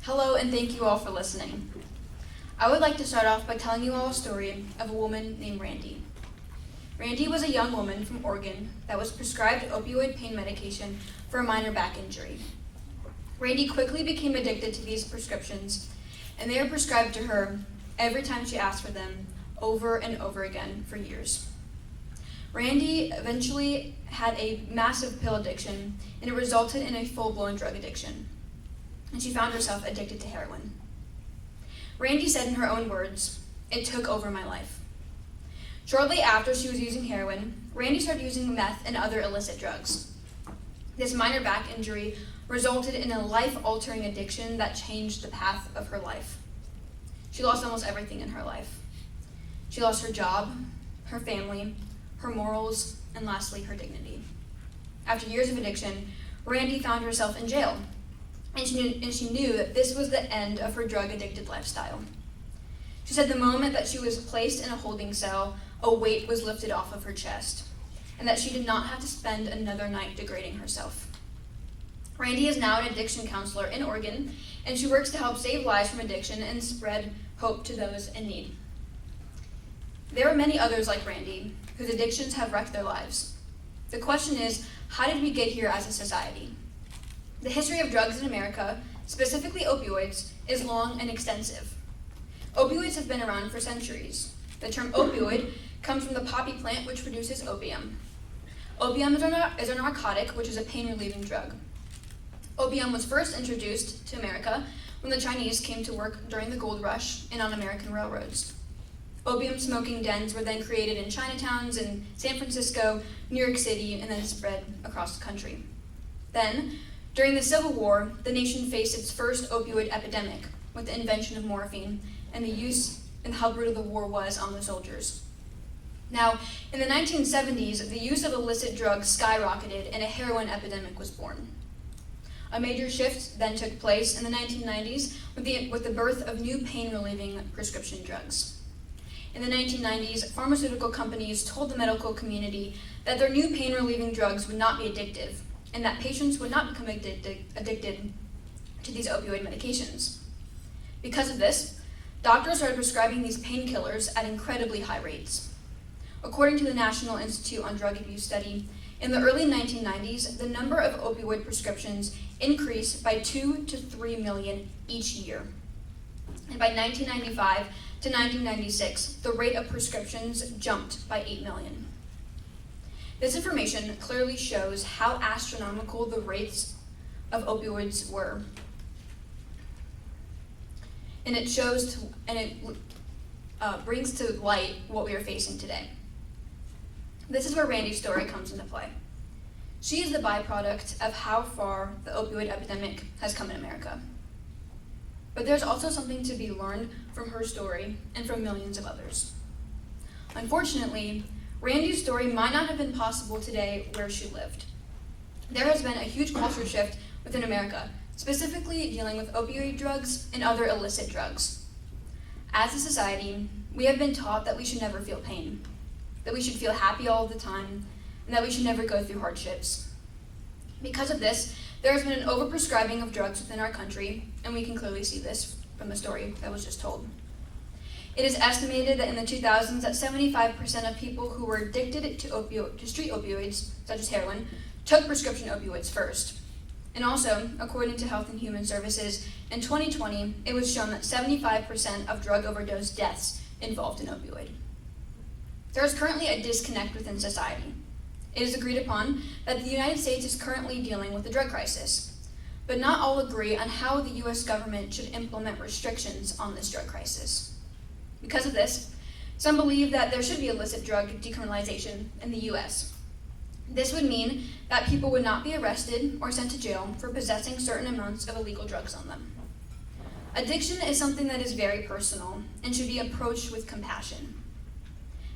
Hello, and thank you all for listening. I would like to start off by telling you all a story of a woman named Randy. Randy was a young woman from Oregon that was prescribed opioid pain medication for a minor back injury. Randy quickly became addicted to these prescriptions, and they were prescribed to her every time she asked for them, over and over again for years. Randy eventually had a massive pill addiction, and it resulted in a full-blown drug addiction, and she found herself addicted to heroin. Randy said in her own words, "It took over my life." Shortly after she was using heroin, Randy started using meth and other illicit drugs. This minor back injury resulted in a life-altering addiction that changed the path of her life. She lost almost everything in her life. She lost her job, her family, her morals, and lastly, her dignity. After years of addiction, Randy found herself in jail, and she knew that this was the end of her drug-addicted lifestyle. She said the moment that she was placed in a holding cell, a weight was lifted off of her chest, and that she did not have to spend another night degrading herself. Randy is now an addiction counselor in Oregon, and she works to help save lives from addiction and spread hope to those in need. There are many others like Randy whose addictions have wrecked their lives. The question is, how did we get here as a society? The history of drugs in America, specifically opioids, is long and extensive. Opioids have been around for centuries. The term opioid comes from the poppy plant, which produces opium. Opium is a narcotic, which is a pain-relieving drug. Opium was first introduced to America when the Chinese came to work during the gold rush and on American railroads. Opium smoking dens were then created in Chinatowns in San Francisco, New York City, and then spread across the country. Then, during the Civil War, the nation faced its first opioid epidemic with the invention of morphine and the use and how brutal the war was on the soldiers. Now, in the 1970s, the use of illicit drugs skyrocketed and a heroin epidemic was born. A major shift then took place in the 1990s with the birth of new pain-relieving prescription drugs. In the 1990s, pharmaceutical companies told the medical community that their new pain-relieving drugs would not be addictive, and that patients would not become addicted to these opioid medications. Because of this, doctors started prescribing these painkillers at incredibly high rates. According to the National Institute on Drug Abuse study, in the early 1990s, the number of opioid prescriptions increased by 2 to 3 million each year. And by 1995 to 1996, the rate of prescriptions jumped by 8 million. This information clearly shows how astronomical the rates of opioids were. And it brings to light what we are facing today. This is where Randy's story comes into play. She is the byproduct of how far the opioid epidemic has come in America. But there's also something to be learned from her story and from millions of others. Unfortunately, Randy's story might not have been possible today where she lived. There has been a huge culture shift within America, specifically dealing with opioid drugs and other illicit drugs. As a society, we have been taught that we should never feel pain, that we should feel happy all the time, and that we should never go through hardships. Because of this, there has been an overprescribing of drugs within our country, and we can clearly see this from the story that was just told. It is estimated that in the 2000s that 75% of people who were addicted to street opioids, such as heroin, took prescription opioids first. And also, according to Health and Human Services, in 2020, it was shown that 75% of drug overdose deaths involved an opioid. There is currently a disconnect within society. It is agreed upon that the United States is currently dealing with a drug crisis, but not all agree on how the U.S. government should implement restrictions on this drug crisis. Because of this, some believe that there should be illicit drug decriminalization in the U.S. This would mean that people would not be arrested or sent to jail for possessing certain amounts of illegal drugs on them. Addiction is something that is very personal and should be approached with compassion.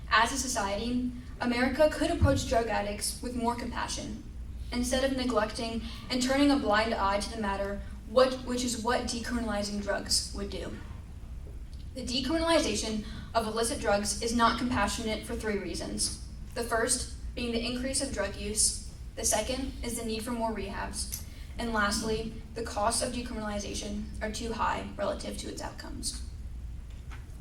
As a society, America could approach drug addicts with more compassion, instead of neglecting and turning a blind eye to the matter, which is what decriminalizing drugs would do. The decriminalization of illicit drugs is not compassionate for 3 reasons. The first being the increase of drug use. The second is the need for more rehabs. And lastly, the costs of decriminalization are too high relative to its outcomes.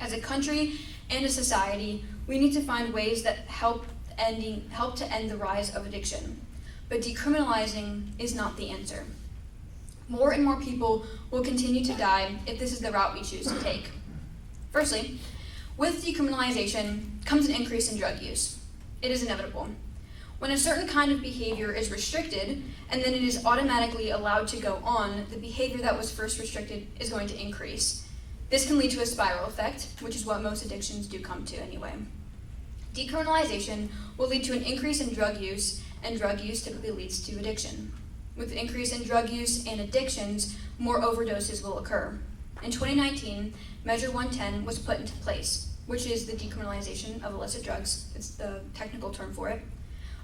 As a country and a society, we need to find ways that help to end the rise of addiction. But decriminalizing is not the answer. More and more people will continue to die if this is the route we choose to take. Firstly, with decriminalization comes an increase in drug use. It is inevitable. When a certain kind of behavior is restricted and then it is automatically allowed to go on, the behavior that was first restricted is going to increase. This can lead to a spiral effect, which is what most addictions do come to anyway. Decriminalization will lead to an increase in drug use, and drug use typically leads to addiction. With the increase in drug use and addictions, more overdoses will occur. In 2019, Measure 110 was put into place, which is the decriminalization of illicit drugs. It's the technical term for it.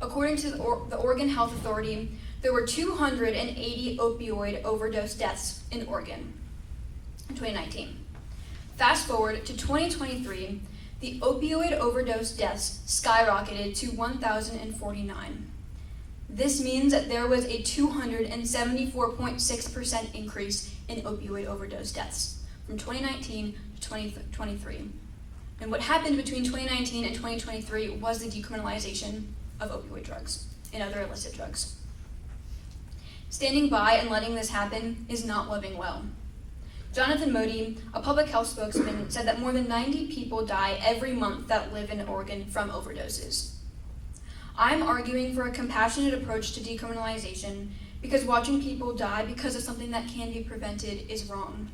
According to the Oregon Health Authority, there were 280 opioid overdose deaths in Oregon in 2019. Fast forward to 2023, the opioid overdose deaths skyrocketed to 1,049. This means that there was a 274.6% increase in opioid overdose deaths from 2019 to 2023. And what happened between 2019 and 2023 was the decriminalization of opioid drugs and other illicit drugs. Standing by and letting this happen is not living well. Jonathan Modi, a public health spokesman, said that more than 90 people die every month that live in Oregon from overdoses. I'm arguing for a compassionate approach to decriminalization because watching people die because of something that can be prevented is wrong.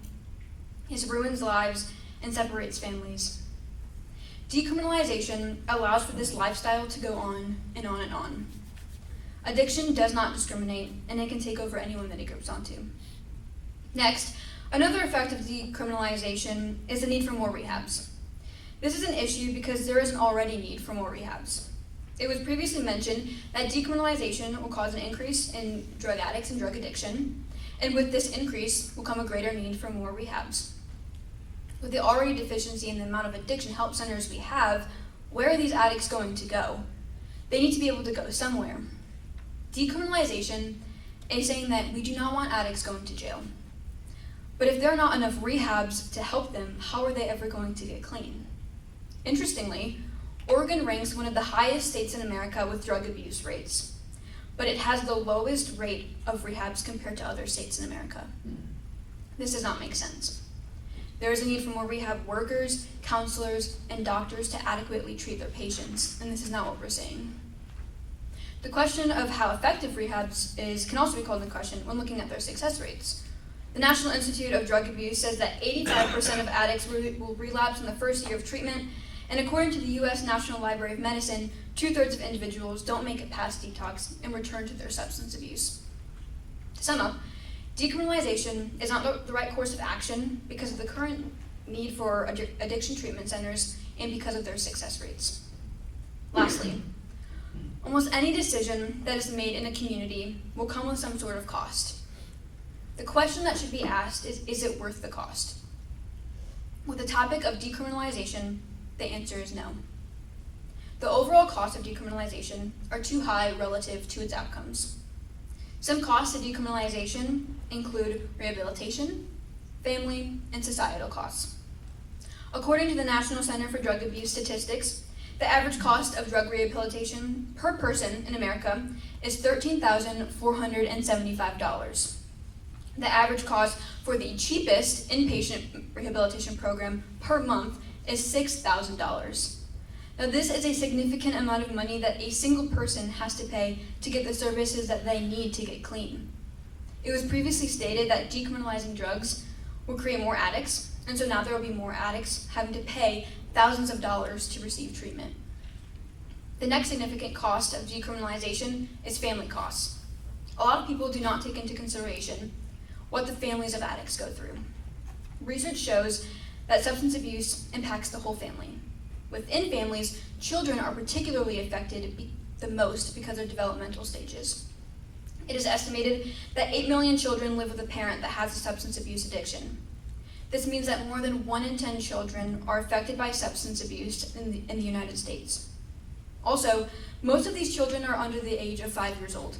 It ruins lives and separates families. Decriminalization allows for this lifestyle to go on and on and on. Addiction does not discriminate, and it can take over anyone that it grips onto. Next, another effect of decriminalization is the need for more rehabs. This is an issue because there is an already need for more rehabs. It was previously mentioned that decriminalization will cause an increase in drug addicts and drug addiction, and with this increase will come a greater need for more rehabs. With the already deficiency in the amount of addiction help centers we have, where are these addicts going to go? They need to be able to go somewhere. Decriminalization is saying that we do not want addicts going to jail. But if there are not enough rehabs to help them, how are they ever going to get clean? Interestingly, Oregon ranks one of the highest states in America with drug abuse rates, but it has the lowest rate of rehabs compared to other states in America. This does not make sense. There is a need for more rehab workers, counselors, and doctors to adequately treat their patients, and this is not what we're saying. The question of how effective rehabs is can also be called into question when looking at their success rates. The National Institute of Drug Abuse says that 85% of addicts will relapse in the first year of treatment, and according to the U.S. National Library of Medicine, 2/3 of individuals don't make it past detox and return to their substance abuse. To sum up, decriminalization is not the right course of action because of the current need for addiction treatment centers and because of their success rates. Lastly, almost any decision that is made in a community will come with some sort of cost. The question that should be asked is it worth the cost? With the topic of decriminalization, the answer is no. The overall costs of decriminalization are too high relative to its outcomes. Some costs of decriminalization include rehabilitation, family, and societal costs. According to the National Center for Drug Abuse Statistics, the average cost of drug rehabilitation per person in America is $13,475. The average cost for the cheapest inpatient rehabilitation program per month is $6,000. Now, this is a significant amount of money that a single person has to pay to get the services that they need to get clean. It was previously stated that decriminalizing drugs will create more addicts, and so now there will be more addicts having to pay thousands of dollars to receive treatment. The next significant cost of decriminalization is family costs. A lot of people do not take into consideration what the families of addicts go through. Research shows that substance abuse impacts the whole family. Within families, children are particularly affected the most because of developmental stages. It is estimated that 8 million children live with a parent that has a substance abuse addiction. This means that more than 1 in 10 children are affected by substance abuse in the United States. Also, most of these children are under the age of 5 years old.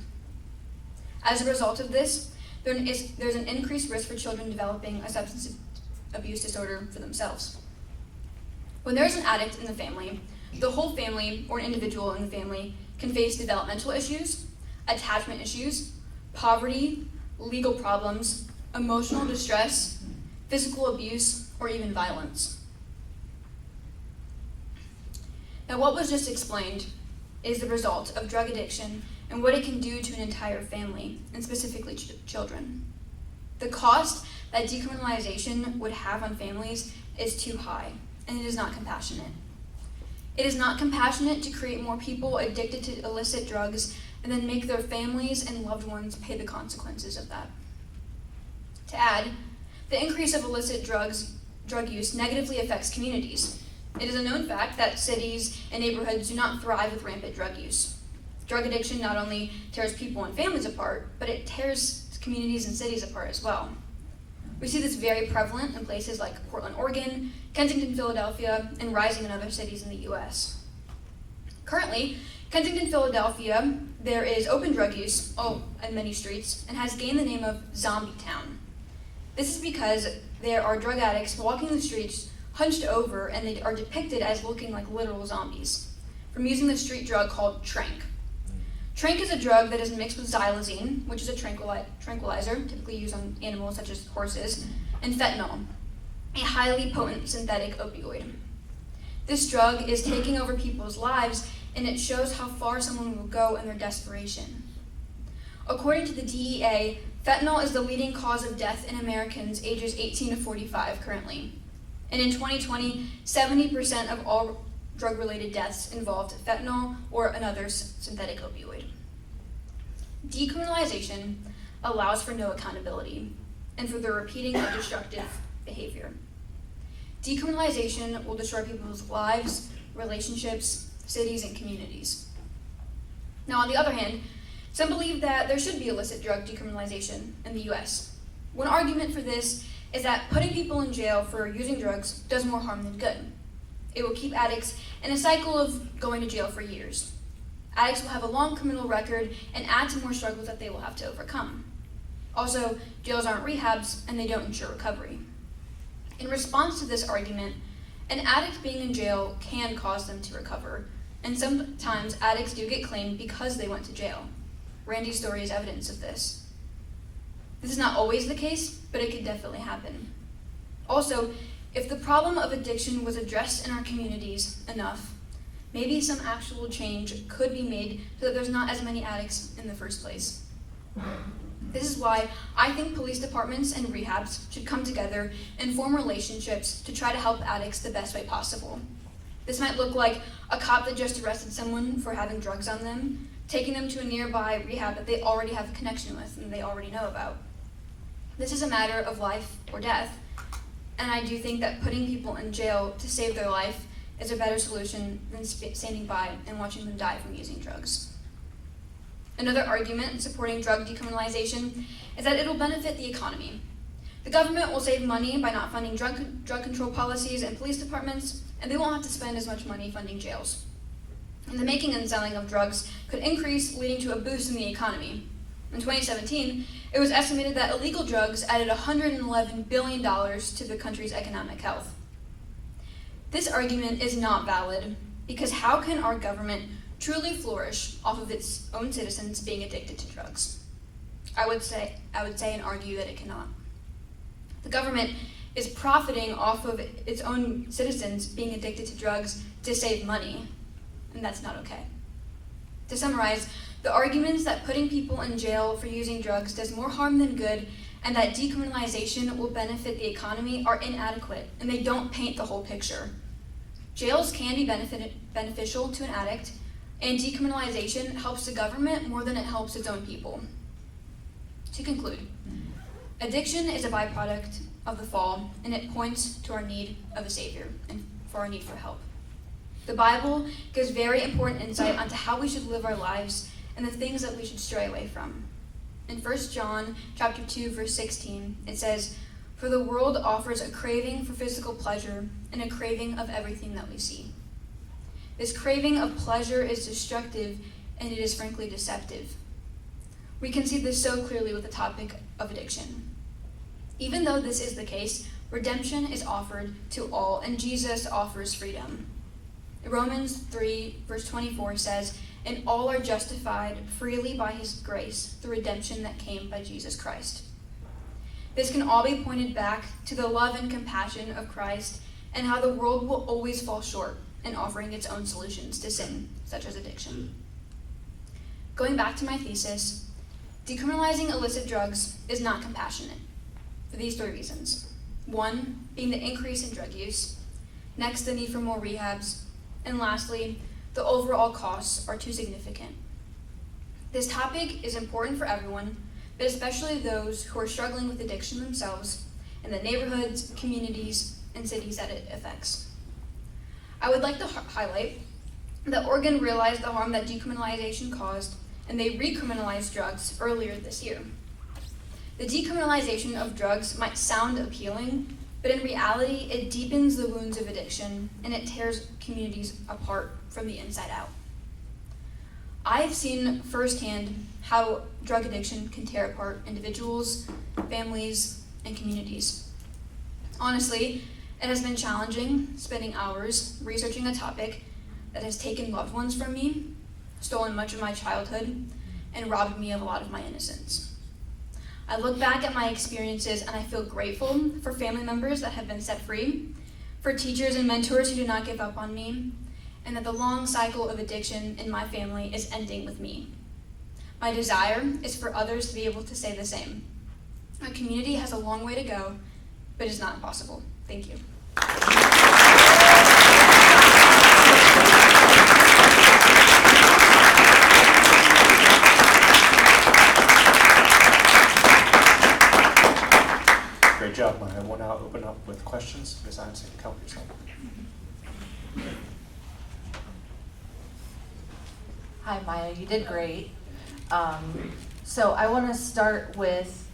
As a result of this, there's an increased risk for children developing a substance abuse disorder for themselves. When there's an addict in the family, the whole family or an individual in the family can face developmental issues, attachment issues, poverty, legal problems, emotional distress, physical abuse, or even violence. Now, what was just explained is the result of drug addiction and what it can do to an entire family, and specifically children. The cost that decriminalization would have on families is too high, and it is not compassionate. It is not compassionate to create more people addicted to illicit drugs and then make their families and loved ones pay the consequences of that. To add, the increase of illicit drug use negatively affects communities. It is a known fact that cities and neighborhoods do not thrive with rampant drug use. Drug addiction not only tears people and families apart, but it tears communities and cities apart as well. We see this very prevalent in places like Portland, Oregon, Kensington, Philadelphia, and rising in other cities in the US. Currently, Kensington, Philadelphia, there is open drug use on many streets and has gained the name of Zombie Town. This is because there are drug addicts walking the streets hunched over, and they are depicted as looking like literal zombies from using the street drug called Trank. Trank is a drug that is mixed with xylazine, which is a tranquilizer, typically used on animals such as horses, and fentanyl, a highly potent synthetic opioid. This drug is taking over people's lives, and it shows how far someone will go in their desperation. According to the DEA, fentanyl is the leading cause of death in Americans ages 18 to 45 currently. And in 2020, 70% of all drug-related deaths involved fentanyl or another synthetic opioid. Decriminalization allows for no accountability and for the repeating of destructive behavior. Decriminalization will destroy people's lives, relationships, cities, and communities. Now, on the other hand, some believe that there should be illicit drug decriminalization in the US. One argument for this is that putting people in jail for using drugs does more harm than good. It will keep addicts in a cycle of going to jail for years. Addicts will have a long criminal record and add to more struggles that they will have to overcome. Also, jails aren't rehabs and they don't ensure recovery. In response to this argument, an addict being in jail can cause them to recover, and sometimes addicts do get clean because they went to jail. Randy's story is evidence of this. This is not always the case, but it can definitely happen. Also, if the problem of addiction was addressed in our communities enough, maybe some actual change could be made so that there's not as many addicts in the first place. This is why I think police departments and rehabs should come together and form relationships to try to help addicts the best way possible. This might look like a cop that just arrested someone for having drugs on them, taking them to a nearby rehab that they already have a connection with and they already know about. This is a matter of life or death, and I do think that putting people in jail to save their life is a better solution than standing by and watching them die from using drugs. Another argument supporting drug decriminalization is that it'll benefit the economy. The government will save money by not funding drug control policies and police departments, and they won't have to spend as much money funding jails. And the making and selling of drugs could increase, leading to a boost in the economy. In 2017, it was estimated that illegal drugs added $111 billion to the country's economic health. This argument is not valid because how can our government truly flourish off of its own citizens being addicted to drugs? I would say and argue that it cannot. The government is profiting off of its own citizens being addicted to drugs to save money, and that's not okay. To summarize, the arguments that putting people in jail for using drugs does more harm than good and that decriminalization will benefit the economy are inadequate, and they don't paint the whole picture. Jails can be beneficial to an addict, and decriminalization helps the government more than it helps its own people. To conclude, addiction is a byproduct of the fall, and it points to our need of a savior and for our need for help. The Bible gives very important insight onto how we should live our lives and the things that we should stray away from. In 1 John chapter 2, verse 16, it says, "For the world offers a craving for physical pleasure and a craving of everything that we see." This craving of pleasure is destructive, and it is frankly deceptive. We can see this so clearly with the topic of addiction. Even though this is the case, redemption is offered to all, and Jesus offers freedom. Romans 3, verse 24 says, "And all are justified freely by his grace, the redemption that came by Jesus Christ." This can all be pointed back to the love and compassion of Christ and how the world will always fall short in offering its own solutions to sin, such as addiction. Going back to my thesis, decriminalizing illicit drugs is not compassionate for these 3 reasons. 1, being the increase in drug use. Next, the need for more rehabs. And lastly, the overall costs are too significant. This topic is important for everyone, but especially those who are struggling with addiction themselves in the neighborhoods, communities, and cities that it affects. I would like to highlight that Oregon realized the harm that decriminalization caused, and they recriminalized drugs earlier this year. The decriminalization of drugs might sound appealing, but in reality, it deepens the wounds of addiction, and it tears communities apart from the inside out. I've seen firsthand how drug addiction can tear apart individuals, families, and communities. Honestly, it has been challenging spending hours researching a topic that has taken loved ones from me, stolen much of my childhood, and robbed me of a lot of my innocence. I look back at my experiences and I feel grateful for family members that have been set free, for teachers and mentors who do not give up on me, and that the long cycle of addiction in my family is ending with me. My desire is for others to be able to say the same. Our community has a long way to go, but it's not impossible. Thank you. Great job, Maya. We'll now open up with questions. Ms. Einstein, help yourself. Hi, Maya. You did great. So I want to start with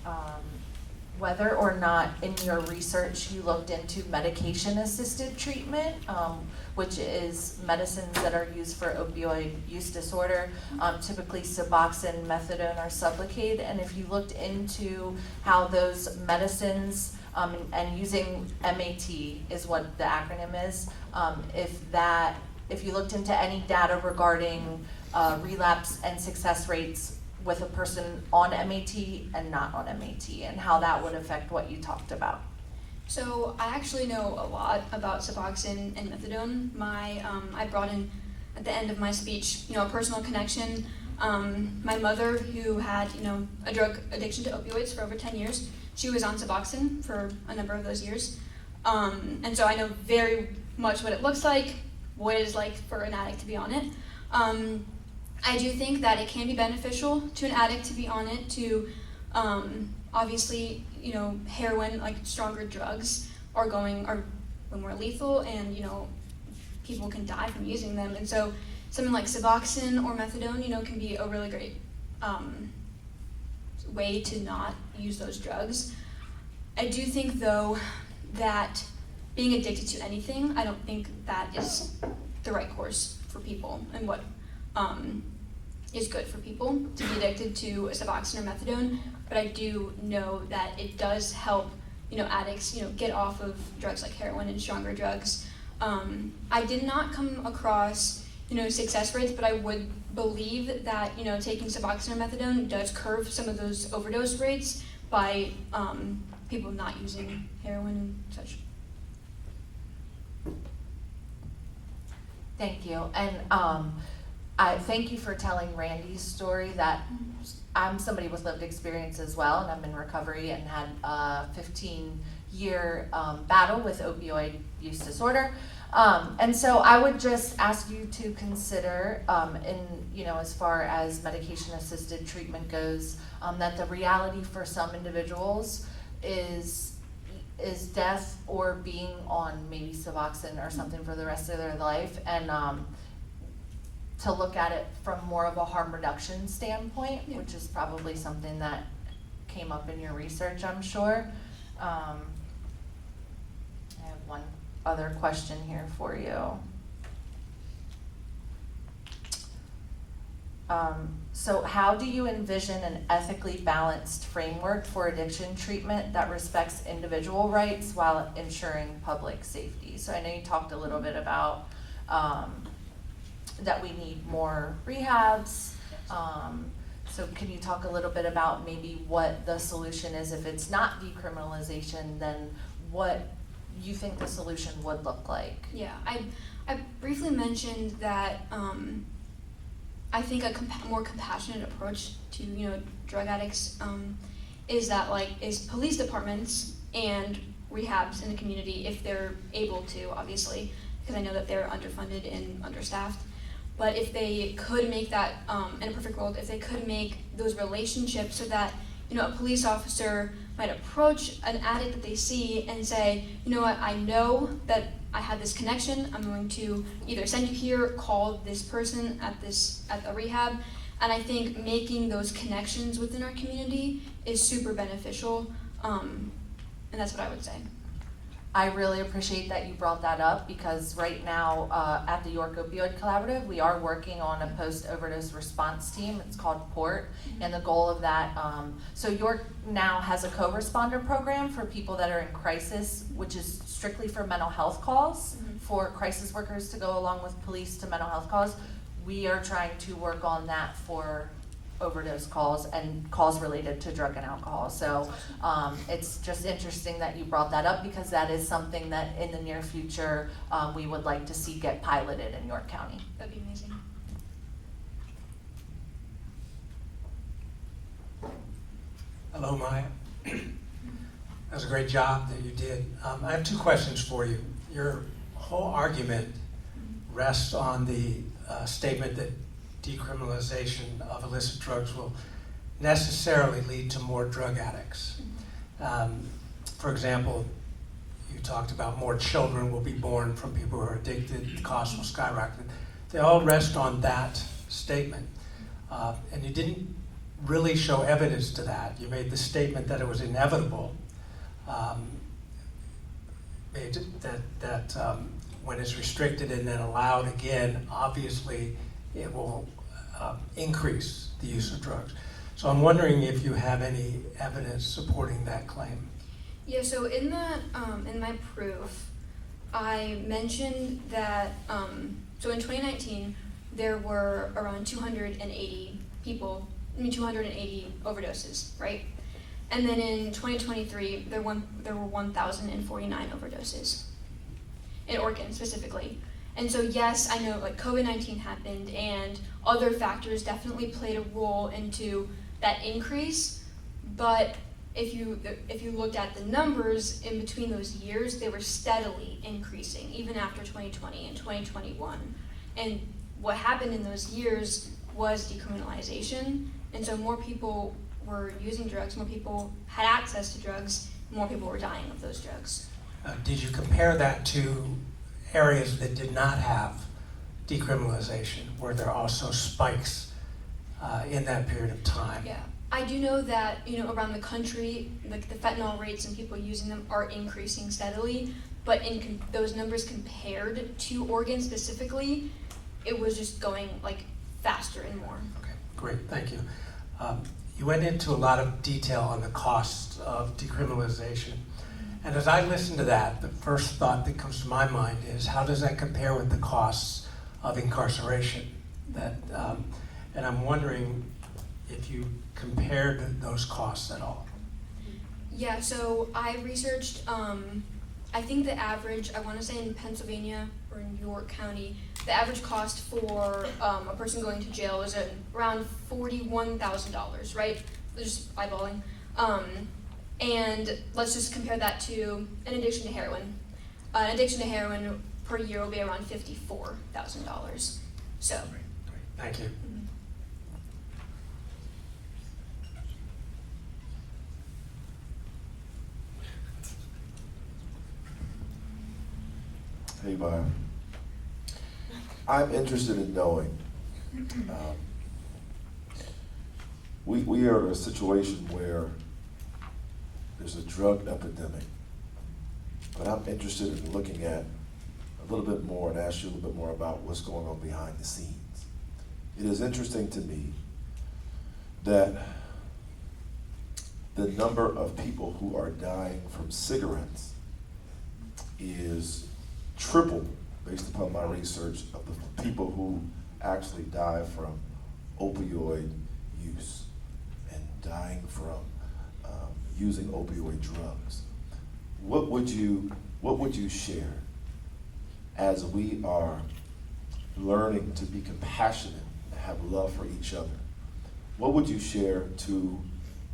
whether or not in your research you looked into medication-assisted treatment, which is medicines that are used for opioid use disorder, typically Suboxone, Methadone, or Sublocade, and if you looked into how those medicines, and using MAT is what the acronym is, if you looked into any data regarding relapse and success rates with a person on MAT and not on MAT, and how that would affect what you talked about. So I actually know a lot about Suboxone and Methadone. I brought in at the end of my speech, a personal connection. My mother, who had, a drug addiction to opioids for over 10 years, she was on Suboxone for a number of those years. And so I know very much what it looks like, what it is like for an addict to be on it. I do think that it can be beneficial to an addict to be on it, to obviously, heroin, like stronger drugs, are more lethal, and, people can die from using them. And so something like Suboxone or Methadone, can be a really great way to not use those drugs. I do think, though, that being addicted to anything, I don't think that is the right course for people, and what is good for people to be addicted to a Suboxone or Methadone. But I do know that it does help, addicts, get off of drugs like heroin and stronger drugs. I did not come across, success rates, but I would believe that, taking Suboxone or Methadone does curb some of those overdose rates by people not using heroin and such. Thank you. And I thank you for telling Randy's story. That I'm somebody with lived experience as well, and I'm in recovery and had a 15-year battle with opioid use disorder. And so I would just ask you to consider, as far as medication-assisted treatment goes, that the reality for some individuals is death or being on maybe Suboxone or something for the rest of their life, and to look at it from more of a harm reduction standpoint, which is probably something that came up in your research, I'm sure. I have one other question here for you. So how do you envision an ethically balanced framework for addiction treatment that respects individual rights while ensuring public safety? So I know you talked a little bit about that we need more rehabs. So can you talk a little bit about maybe what the solution is? If it's not decriminalization, then what you think the solution would look like? Yeah, I briefly mentioned that I think a more compassionate approach to drug addicts is police departments and rehabs in the community, if they're able to, obviously, because I know that they're underfunded and understaffed. But if they could make that, in a perfect world, if they could make those relationships so that a police officer might approach an addict that they see and say, you know what, I know that I have this connection. I'm going to either send you here, call this person at the rehab. And I think making those connections within our community is super beneficial. And that's what I would say. I really appreciate that you brought that up, because right now at the York Opioid Collaborative, we are working on a post-overdose response team. It's called PORT, and the goal of that, so York now has a co-responder program for people that are in crisis, which is strictly for mental health calls, for crisis workers to go along with police to mental health calls. We are trying to work on that for overdose calls and calls related to drug and alcohol. So it's just interesting that you brought that up, because that is something that in the near future we would like to see get piloted in York County. That'd be amazing. Hello, Maya. That was a great job that you did. I have two questions for you. Your whole argument rests on the statement that decriminalization of illicit drugs will necessarily lead to more drug addicts. For example, you talked about more children will be born from people who are addicted, the cost will skyrocket. They all rest on that statement. And you didn't really show evidence to that. You made the statement that it was inevitable, that when it's restricted and then allowed again, obviously it will increase the use of drugs. So I'm wondering if you have any evidence supporting that claim. Yeah, so in that, in my proof, I mentioned that, so in 2019, there were around 280 overdoses, right? And then in 2023, there were 1,049 overdoses in Oregon specifically. And so yes, I know COVID-19 happened and other factors definitely played a role into that increase, but if you looked at the numbers in between those years, they were steadily increasing, even after 2020 and 2021. And what happened in those years was decriminalization, and so more people were using drugs, more people had access to drugs, more people were dying of those drugs. Did you compare that to areas that did not have decriminalization? Were there also spikes in that period of time? Yeah, I do know that around the country, like the fentanyl rates and people using them are increasing steadily, but in those numbers compared to Oregon specifically, it was just going faster and more. Okay, great, thank you. You went into a lot of detail on the costs of decriminalization. And as I listen to that, the first thought that comes to my mind is, how does that compare with the costs of incarceration? And I'm wondering if you compared those costs at all. Yeah, so I researched, I think the average, I want to say in Pennsylvania or in York County, the average cost for a person going to jail is around $41,000, right? Just eyeballing. And let's just compare that to an addiction to heroin. An addiction to heroin per year will be around $54,000. So. Great. Thank you. Hey, Bob. I'm interested in knowing. We are in a situation where there's a drug epidemic, but I'm interested in looking at a little bit more and ask you a little bit more about what's going on behind the scenes. it is interesting to me that the number of people who are dying from cigarettes is triple, based upon my research, of the people who actually die from opioid use and dying from using opioid drugs. What would you share as we are learning to be compassionate and have love for each other? What would you share to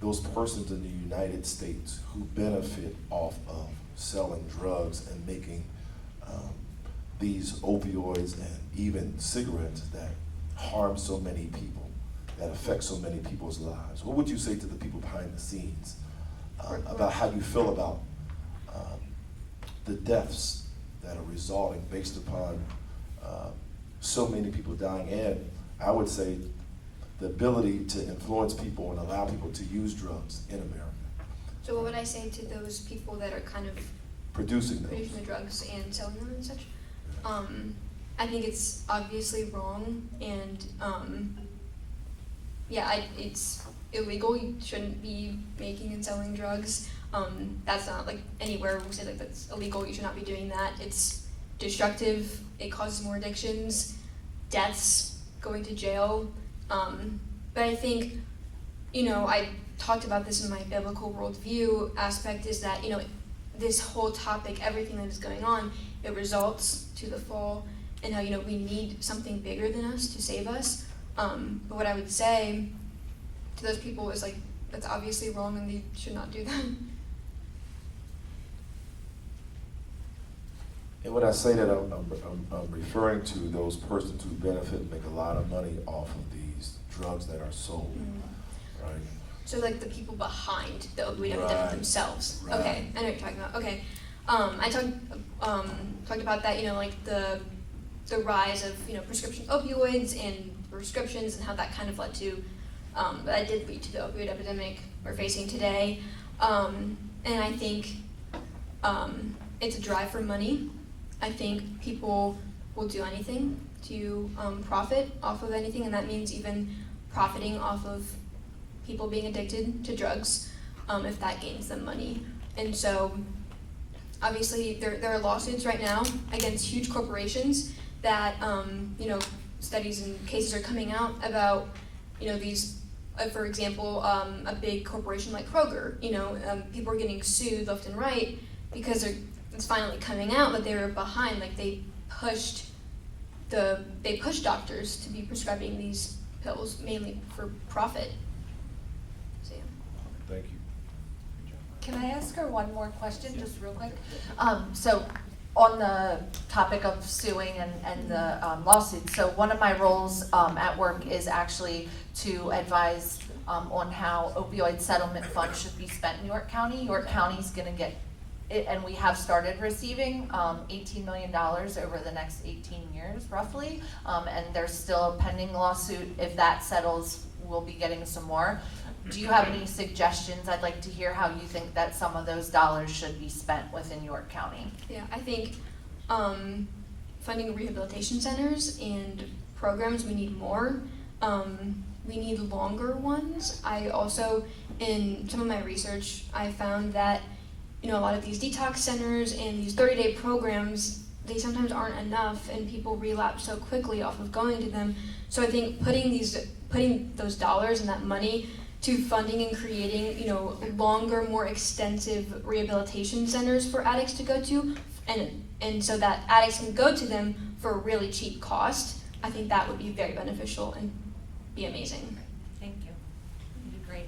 those persons in the United States who benefit off of selling drugs and making these opioids and even cigarettes that harm so many people, that affect so many people's lives? What would you say to the people behind the scenes about how you feel about the deaths that are resulting based upon so many people dying, and I would say the ability to influence people and allow people to use drugs in America? So what would I say to those people that are kind of Producing those. producing the drugs and selling them and such? I think it's obviously wrong, and it's illegal. You shouldn't be making and selling drugs. That's not like anywhere we say like that's illegal. You should not be doing that. It's destructive. It causes more addictions, deaths, going to jail. But I think, I talked about this in my biblical worldview aspect, is that, this whole topic, everything that is going on, it results to the fall, and how, we need something bigger than us to save us. But what I would say to those people is like, that's obviously wrong and they should not do that. And when I say that, I'm referring to those persons who benefit and make a lot of money off of these drugs that are sold, right? So like the people behind the opioid epidemic Right. themselves. Right. Okay, I know what you're talking about. Okay, I talked about that. Like the rise of prescription opioids and prescriptions, and how that kind of led to that did lead to the opioid epidemic we're facing today. And I think it's a drive for money. I think people will do anything to profit off of anything, and that means even profiting off of people being addicted to drugs, if that gains them money. And so, obviously, there are lawsuits right now against huge corporations that, studies and cases are coming out about, these, for example, a big corporation like Kroger, people are getting sued left and right because it's finally coming out that they were behind, like they pushed doctors to be prescribing these pills mainly for profit. So, yeah. Thank you. Can I ask her one more question, just real quick? So on the topic of suing and the lawsuits, so one of my roles at work is actually to advise on how opioid settlement funds should be spent in York County. York County's gonna get it, and we have started receiving $18 million over the next 18 years, roughly, and there's still a pending lawsuit. If that settles, we'll be getting some more. Do you have any suggestions? I'd like to hear how you think that some of those dollars should be spent within York County. Yeah, I think funding rehabilitation centers and programs, we need more. We need longer ones. I also, in some of my research, I found that a lot of these detox centers and these 30-day programs, they sometimes aren't enough, and people relapse so quickly off of going to them. So I think putting those dollars and that money to funding and creating, longer, more extensive rehabilitation centers for addicts to go to, and so that addicts can go to them for a really cheap cost, I think that would be very beneficial and be amazing. Thank you. You did great.